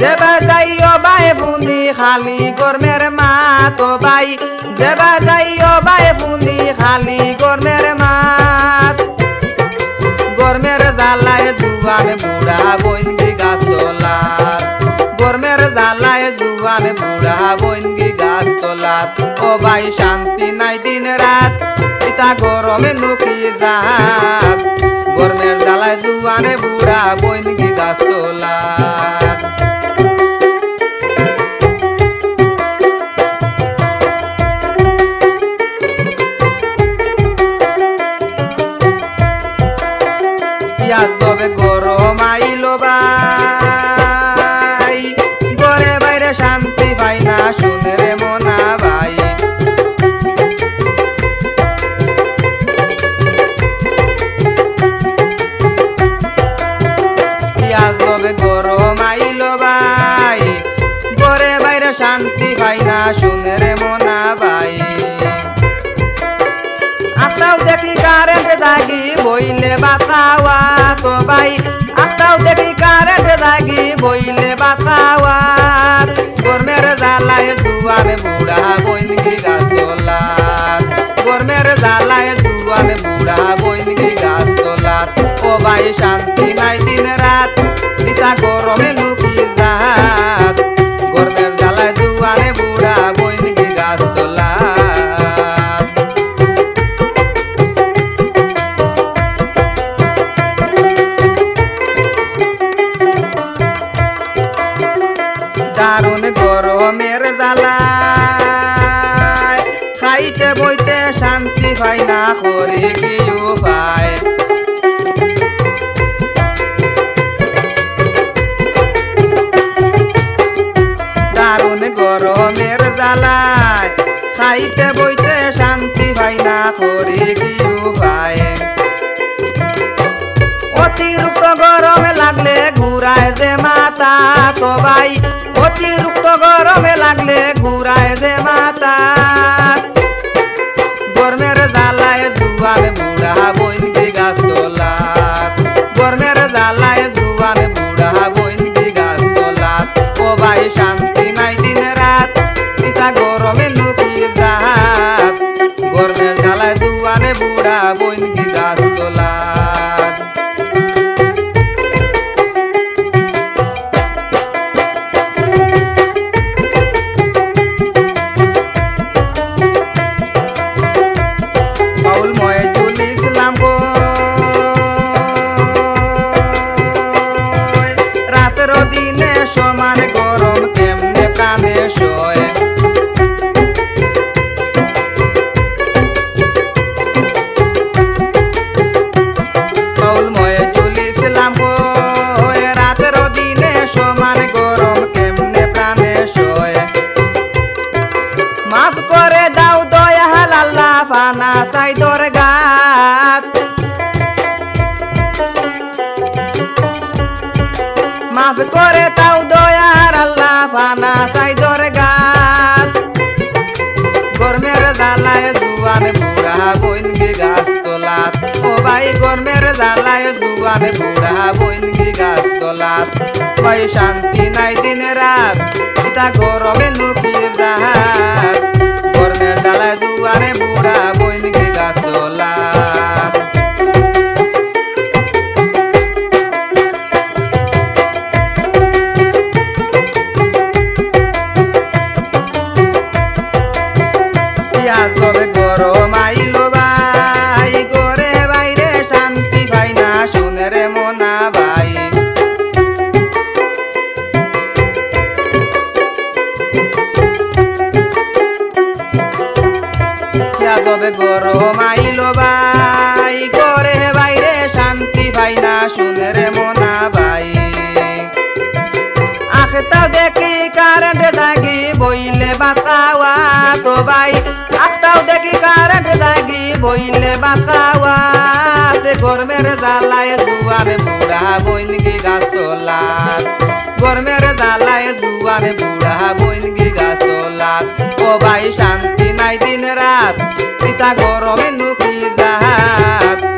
जेबा जाइयो बाय फुंदी खाली गरमेर मात ओ बाई जेबा जाइयो बाय फुंदी खाली गरमेर मात गरमेर जालाय जुवान बुढ़ा बोइनगी गाछ तलात गरमेर जालाय जुवान बुढ़ा बोइनगी गाछ तलात ओ बाई शांति नाई दिन रात इता गरमे नुकी जात गरमेर जालाय जुवान बुढ़ा बोइनगी गाछ तलात गरम आइलो बाई घरे বাইরে शांति पाई ना शुने रे मोना बाई गरम आइलो बाई घरे বাইরে शांति पाई ना शुने रे मोना बाई आताও देखी कारेंट जागी বইলে বাঁচাওয়া তো ভাই আতাও দেখি কারেন্ট জাগি বইলে বাঁচাওয়া গরমের জ্বালায় জুয়ান বুড়া বইনগি গাছ তোলাত গরমের জ্বালায় জুয়ান বুড়া বইনগি গাছ তোলাত ও ভাই শান্তি নাই দিন রাত পিতা গরমে লুকি যাত গরমের জ্বালায় জুয়ানে বুড়া বইনগি গাছ তোলাত দারুণ গরমের জ্বালায় খাইতে বইতে শান্তি পাই না করে কি উপায় দারুণ গরমের জ্বালায় খাইতে বইতে শান্তি পাই না করে কি উপায় অতিরিক্ত গরমে লাগলে ঘুরায় যে মাথা তো ভাই অতিরিক্ত গরমে লাগলে ঘুরায় যে মাথা গরমের জ্বালায় জুয়ান বুড়া বইনগি গাছ তোলাত গরমের জ্বালায় জুয়ান বুড়া বইনগি গাছ তোলাত ও ভাই শান্তি নাই দিন রাত পিতা গরমে লুকি যাত গরমের জ্বালায় জুয়ানে বুড়া বইনগি গাছ তোলাত রাতের দিনে সমান গরম কেমনে প্রাণে সয় মৌলময় চুলিছিলাম রাতের দিনে সমান গরম কেমনে প্রাণে সয় মাফ করে দাও দয়াল আল্লাহ ফানা চাই দরগাত মাফ করে তাও দয়ার আল্লাহ ফানা চাই দরগাত গরমের জ্বালায় জুয়ান বুড়া বইনগি গাছ তোলাত ও ভাই গরমের জ্বালায় জুয়ান বুড়া বইনগি গাছ তোলাত ভাই শান্তি নাই দিন রাত পিতা গরমে লুকি যাত গরমের জ্বালায় জুয়ানে বুড়া বইনগি গাছ তোলাত গরম আইলো বাই ঘরে বাইরে শান্তি পাই না শুনে রে মোনা বাই গরম আইলো বাই ঘরে বাইরে শান্তি পাই না শুনে রে মোনা বাই আখতাও দেখি কারেন্ট জাগি বইলে বাঁচাওয়া তো ভাই আখতাও দেখি কারেন্ট জাগি বইলে বাঁচাওয়া গরমের জ্বালায় জুয়ান বুড়া বইনগি গাছ তোলাত গরমের জ্বালায় জুয়ান বুড়া বইনগি গাছ তোলাত ও ভাই শান্তি নাই দিন রাত পিতা গরমে নুকি যাত